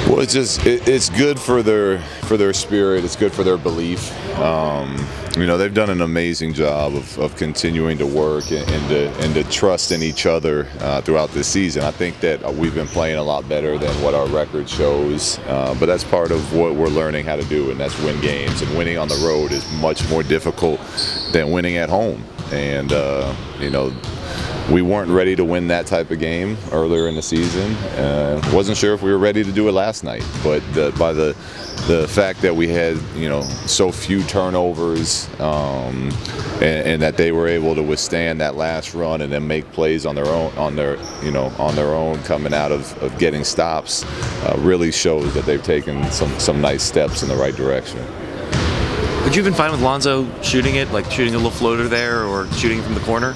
Well, it's good for their spirit. It's good for their belief. They've done an amazing job of continuing to work and to trust in each other throughout this season. I think that we've been playing a lot better than what our record shows, but that's part of what we're learning how to do, and that's win games. And winning on the road is much more difficult than winning at home. And we weren't ready to win that type of game earlier in the season. Wasn't sure if we were ready to do it last night, but by the fact that we had so few turnovers and that they were able to withstand that last run and then make plays on their own coming out of getting stops really shows that they've taken some nice steps in the right direction. Would you have been fine with Lonzo shooting it, like shooting a little floater there or shooting from the corner?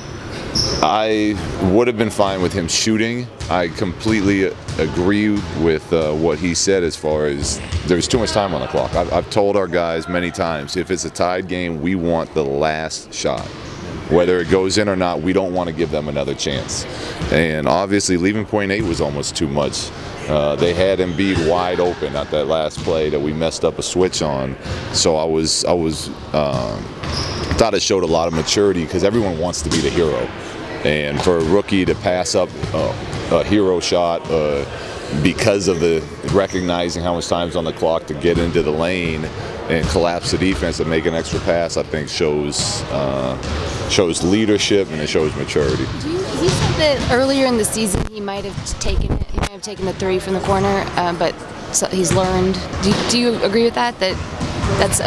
I would have been fine with him shooting. I completely agree with what he said as far as there's too much time on the clock. I've told our guys many times, if it's a tied game, we want the last shot. Whether it goes in or not, we don't want to give them another chance. And obviously leaving point 8 was almost too much. They had Embiid wide open at that last play that we messed up a switch on. So I thought it showed a lot of maturity because everyone wants to be the hero. And for a rookie to pass up a hero shot because of the recognizing how much time's on the clock to get into the lane and collapse the defense and make an extra pass, I think shows leadership and it shows maturity. He said that earlier in the season he might have taken it. He might have taken the 3 from the corner, but he's learned. Do you agree with that? That's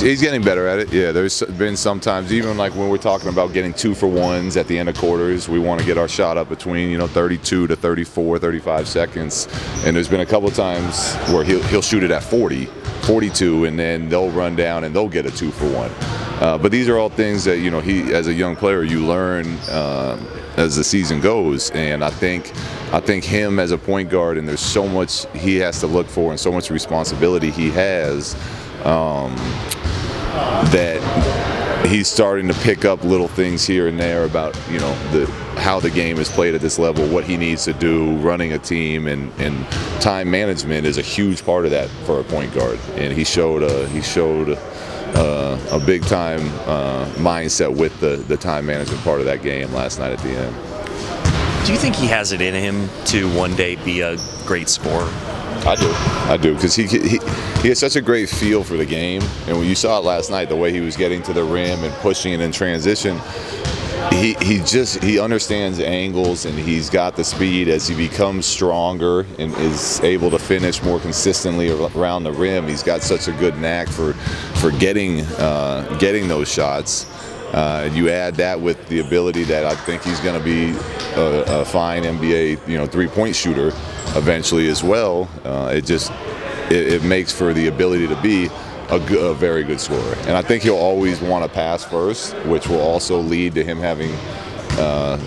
He's getting better at it. Yeah, there's been some times, even like when we're talking about getting 2-for-1s at the end of quarters, we want to get our shot up between 32 to 34, 35 seconds. And there's been a couple of times where he'll shoot it at 40, 42, and then they'll run down and they'll get a 2-for-1. But these are all things that he, as a young player, you learn as the season goes. And I think him as a point guard, and there's so much he has to look for and so much responsibility he has. That he's starting to pick up little things here and there about how the game is played at this level, what he needs to do, running a team, and time management is a huge part of that for a point guard. And he showed a big time mindset with the time management part of that game last night at the end. Do you think he has it in him to one day be a great scorer? I do, because he has such a great feel for the game, and when you saw it last night, the way he was getting to the rim and pushing it in transition, he understands angles, and he's got the speed as he becomes stronger and is able to finish more consistently around the rim. He's got such a good knack for getting those shots. You add that with the ability that I think he's going to be a fine NBA, three-point shooter eventually as well. It makes for the ability to be a very good scorer. And I think he'll always want to pass first, which will also lead to him having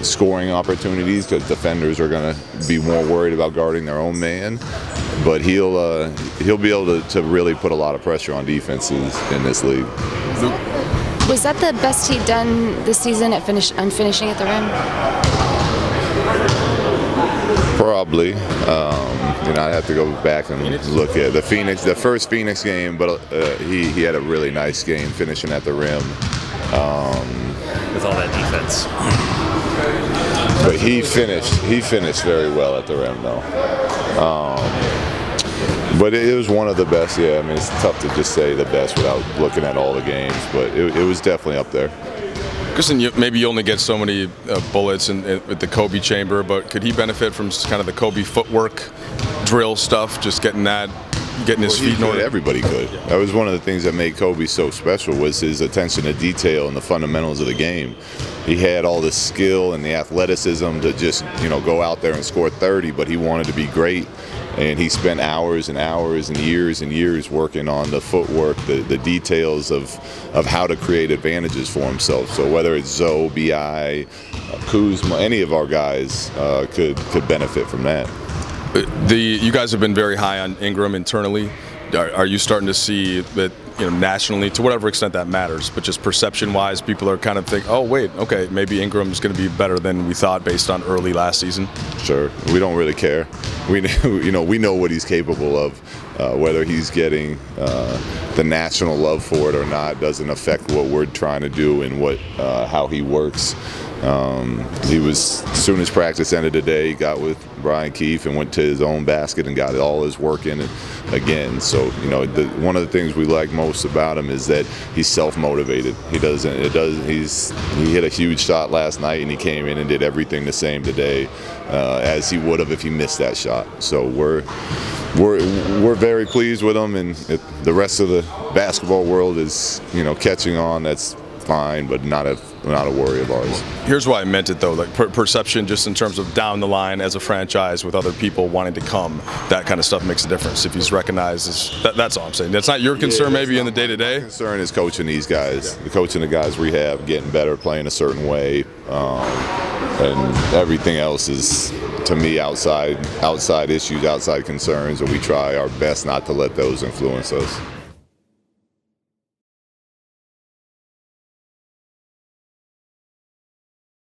scoring opportunities because defenders are going to be more worried about guarding their own man. But he'll be able to really put a lot of pressure on defenses in this league. Was that the best he'd done this season on finishing at the rim? Probably. I'd have to go back and look at the first Phoenix game, but he had a really nice game finishing at the rim. With all that defense. But he finished very well at the rim, though. But it was one of the best. Yeah, I mean, it's tough to just say the best without looking at all the games, but it was definitely up there. Kristen, maybe you only get so many bullets with the Kobe chamber, but could he benefit from kind of the Kobe footwork drill stuff, just getting his feet in order? Everybody could. That was one of the things that made Kobe so special, was his attention to detail and the fundamentals of the game. He had all the skill and the athleticism to just go out there and score 30, but he wanted to be great. And he spent hours and hours and years working on the footwork, the details of how to create advantages for himself. So whether it's Zoe, B.I., Kuzma, any of our guys could benefit from that. You guys have been very high on Ingram internally. Are you starting to see that nationally, to whatever extent that matters, but just perception-wise, people are kind of think, oh wait, okay, maybe Ingram's going to be better than we thought based on early last season? Sure, we don't really care. We know what he's capable of. Whether he's getting the national love for it or not doesn't affect what we're trying to do and how he works. He was, as soon as practice ended today, he got with Brian Keefe and went to his own basket and got all his work in again. So, one of the things we like most about him is that he's self-motivated. He hit a huge shot last night, and he came in and did everything the same today as he would have if he missed that shot. So we're very pleased with him, and the rest of the basketball world is catching on. That's fine, but not a worry of ours. Here's why I meant it though, like perception, just in terms of down the line as a franchise with other people wanting to come, that kind of stuff makes a difference. If he's recognized as that's all I'm saying. That's not your concern, maybe in the day-to-day. My concern is coaching these guys, coaching the guys we have, getting better, playing a certain way, and everything else is, to me, outside issues, outside concerns, and we try our best not to let those influence us.